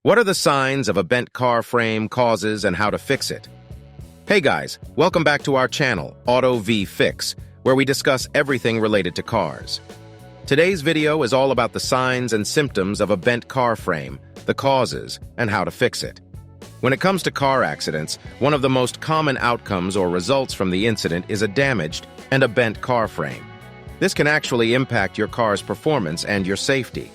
What are the signs of a bent car frame, causes, and how to fix it? Hey guys, welcome back to our channel, Auto V Fix, where we discuss everything related to cars. Today's video is all about the signs and symptoms of a bent car frame, the causes, and how to fix it. When it comes to car accidents, one of the most common outcomes or results from the incident is a damaged and a bent car frame. This can actually impact your car's performance and your safety.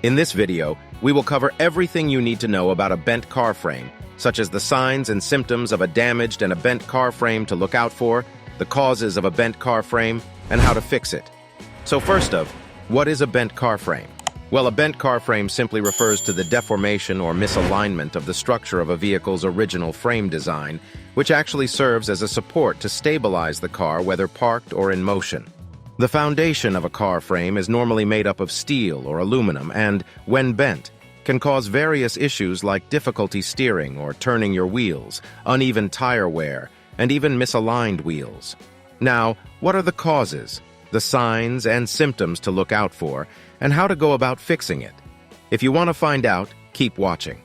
In this video, we will cover everything you need to know about a bent car frame, such as the signs and symptoms of a damaged and a bent car frame to look out for, the causes of a bent car frame, and how to fix it. So first off, what is a bent car frame? Well, a bent car frame simply refers to the deformation or misalignment of the structure of a vehicle's original frame design, which actually serves as a support to stabilize the car whether parked or in motion. The foundation of a car frame is normally made up of steel or aluminum and, when bent, can cause various issues like difficulty steering or turning your wheels, uneven tire wear, and even misaligned wheels. Now, what are the causes, the signs and symptoms to look out for, and how to go about fixing it? If you want to find out, keep watching.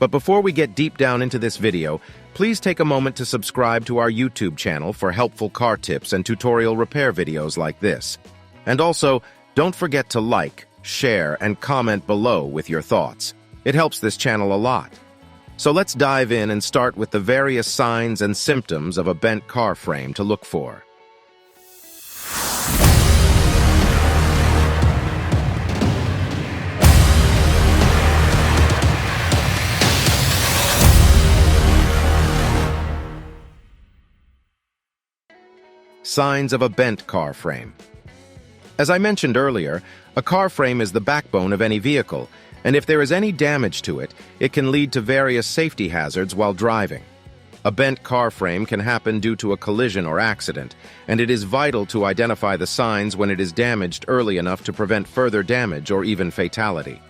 But before we get deep down into this video, please take a moment to subscribe to our YouTube channel for helpful car tips and tutorial repair videos like this. And also, don't forget to like, share, and comment below with your thoughts. It helps this channel a lot. So let's dive in and start with the various signs and symptoms of a bent car frame to look for. Signs of a bent car frame. As I mentioned earlier, a car frame is the backbone of any vehicle, and if there is any damage to it, it can lead to various safety hazards while driving. A bent car frame can happen due to a collision or accident, and it is vital to identify the signs when it is damaged early enough to prevent further damage or even fatality.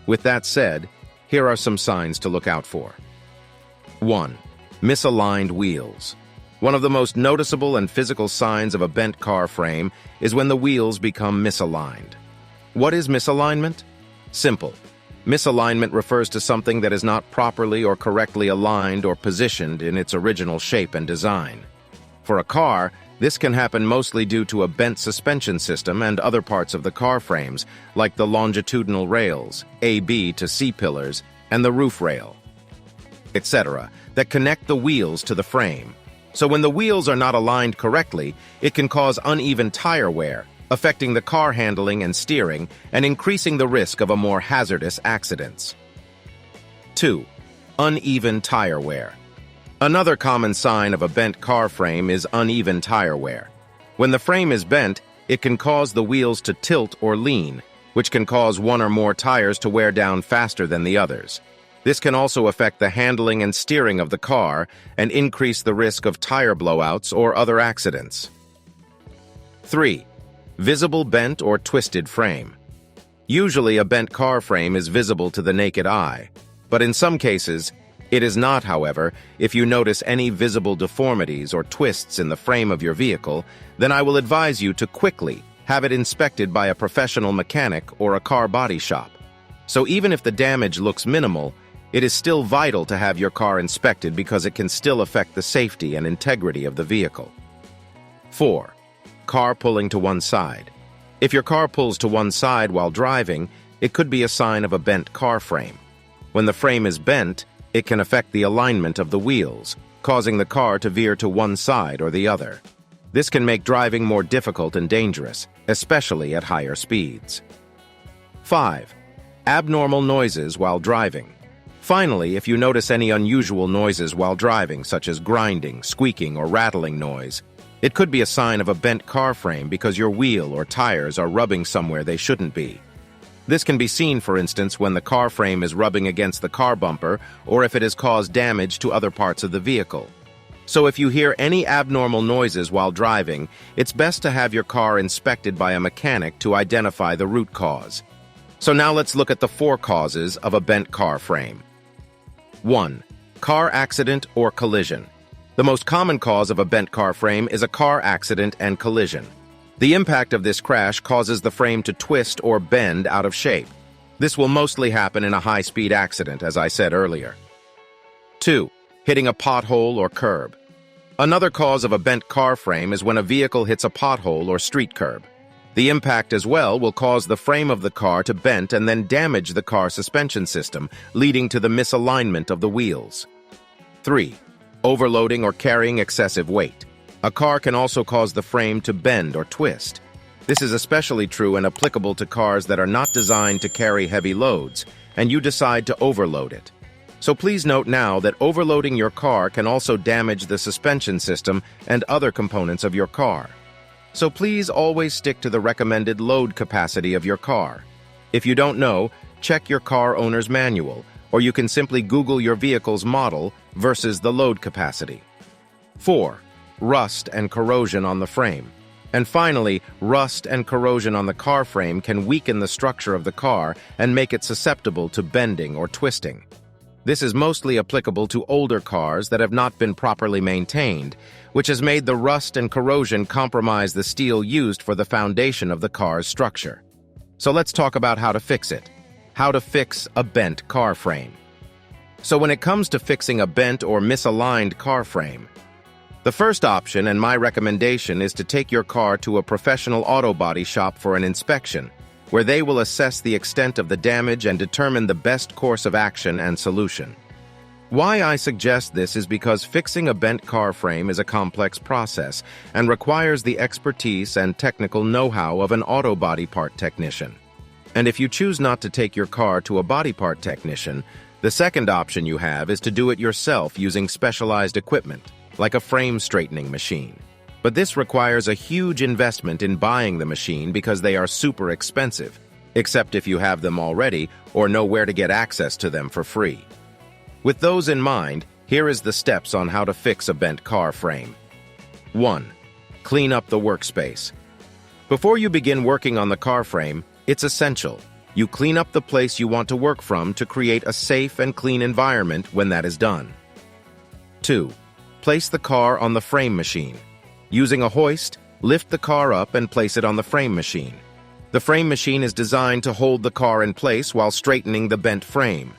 With that said, here are some signs to look out for. 1. Misaligned wheels. One of the most noticeable and physical signs of a bent car frame is when the wheels become misaligned. What is misalignment? Simple. Misalignment refers to something that is not properly or correctly aligned or positioned in its original shape and design. For a car, this can happen mostly due to a bent suspension system and other parts of the car frames, like the longitudinal rails, A-B to C pillars, and the roof rail, etc., that connect the wheels to the frame. So when the wheels are not aligned correctly, it can cause uneven tire wear, affecting the car handling and steering and increasing the risk of a more hazardous accidents. 2. Uneven tire wear. Another common sign of a bent car frame is uneven tire wear. When the frame is bent, it can cause the wheels to tilt or lean, which can cause one or more tires to wear down faster than the others. This can also affect the handling and steering of the car and increase the risk of tire blowouts or other accidents. 3. Visible bent or twisted frame. Usually a bent car frame is visible to the naked eye, but in some cases, it is not, however. If you notice any visible deformities or twists in the frame of your vehicle, then I will advise you to quickly have it inspected by a professional mechanic or a car body shop. So even if the damage looks minimal, it is still vital to have your car inspected because it can still affect the safety and integrity of the vehicle. 4. Car pulling to one side. If your car pulls to one side while driving, it could be a sign of a bent car frame. When the frame is bent, it can affect the alignment of the wheels, causing the car to veer to one side or the other. This can make driving more difficult and dangerous, especially at higher speeds. 5. Abnormal noises while driving. Finally, if you notice any unusual noises while driving, such as grinding, squeaking, or rattling noise, it could be a sign of a bent car frame because your wheel or tires are rubbing somewhere they shouldn't be. This can be seen, for instance, when the car frame is rubbing against the car bumper or if it has caused damage to other parts of the vehicle. So if you hear any abnormal noises while driving, it's best to have your car inspected by a mechanic to identify the root cause. So now let's look at the 4 causes of a bent car frame. 1. Car accident or collision. The most common cause of a bent car frame is a car accident and collision. The impact of this crash causes the frame to twist or bend out of shape. This will mostly happen in a high-speed accident, as I said earlier. 2. Hitting a pothole or curb. Another cause of a bent car frame is when a vehicle hits a pothole or street curb. The impact as well will cause the frame of the car to bend and then damage the car suspension system, leading to the misalignment of the wheels. 3. Overloading or carrying excessive weight. A car can also cause the frame to bend or twist. This is especially true and applicable to cars that are not designed to carry heavy loads, and you decide to overload it. So please note now that overloading your car can also damage the suspension system and other components of your car. So please always stick to the recommended load capacity of your car. If you don't know, check your car owner's manual, or you can simply Google your vehicle's model versus the load capacity. 4. Rust and corrosion on the frame. And finally, rust and corrosion on the car frame can weaken the structure of the car and make it susceptible to bending or twisting. This is mostly applicable to older cars that have not been properly maintained, which has made the rust and corrosion compromise the steel used for the foundation of the car's structure. So let's talk about how to fix it. How to fix a bent car frame. So when it comes to fixing a bent or misaligned car frame, the first option and my recommendation is to take your car to a professional auto body shop for an inspection, where they will assess the extent of the damage and determine the best course of action and solution. Why I suggest this is because fixing a bent car frame is a complex process and requires the expertise and technical know-how of an auto body part technician. And if you choose not to take your car to a body part technician, the second option you have is to do it yourself using specialized equipment, like a frame straightening machine. But this requires a huge investment in buying the machine because they are super expensive, except if you have them already or know where to get access to them for free. With those in mind, here is the steps on how to fix a bent car frame. 1. Clean up the workspace. Before you begin working on the car frame, it's essential you clean up the place you want to work from to create a safe and clean environment when that is done. 2. Place the car on the frame machine. Using a hoist, lift the car up and place it on the frame machine. The frame machine is designed to hold the car in place while straightening the bent frame.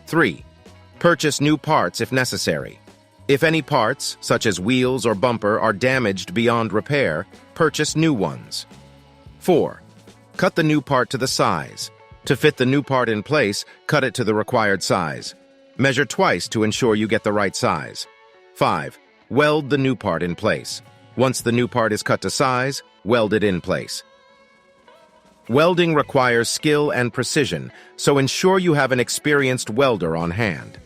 3. Purchase new parts if necessary. If any parts, such as wheels or bumper, are damaged beyond repair, purchase new ones. 4. Cut the new part to the size. To fit the new part in place, cut it to the required size. Measure twice to ensure you get the right size. 5. Weld the new part in place. Once the new part is cut to size, weld it in place. Welding requires skill and precision, so ensure you have an experienced welder on hand.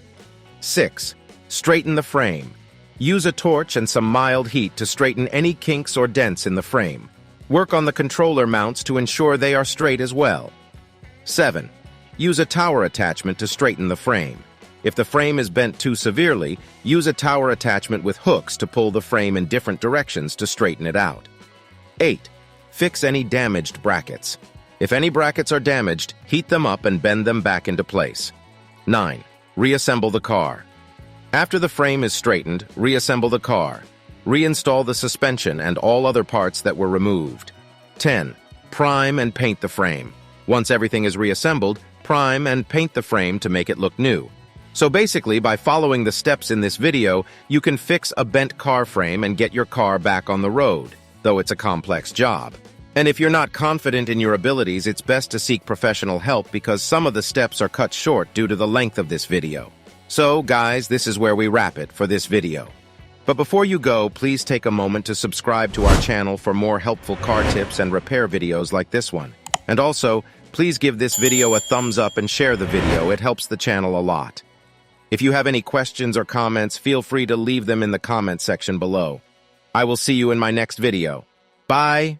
6. Straighten the frame. Use a torch and some mild heat to straighten any kinks or dents in the frame. Work on the controller mounts to ensure they are straight as well. 7. Use a tower attachment to straighten the frame. If the frame is bent too severely, use a tower attachment with hooks to pull the frame in different directions to straighten it out. 8. Fix any damaged brackets. If any brackets are damaged, heat them up and bend them back into place. 9. Reassemble the car. After the frame is straightened, reassemble the car. Reinstall the suspension and all other parts that were removed. 10. Prime and paint the frame. Once everything is reassembled, prime and paint the frame to make it look new. So basically, by following the steps in this video, you can fix a bent car frame and get your car back on the road, though it's a complex job. And if you're not confident in your abilities, it's best to seek professional help because some of the steps are cut short due to the length of this video. So, guys, this is where we wrap it for this video. But before you go, please take a moment to subscribe to our channel for more helpful car tips and repair videos like this one. And also, please give this video a thumbs up and share the video. It helps the channel a lot. If you have any questions or comments, feel free to leave them in the comment section below. I will see you in my next video. Bye!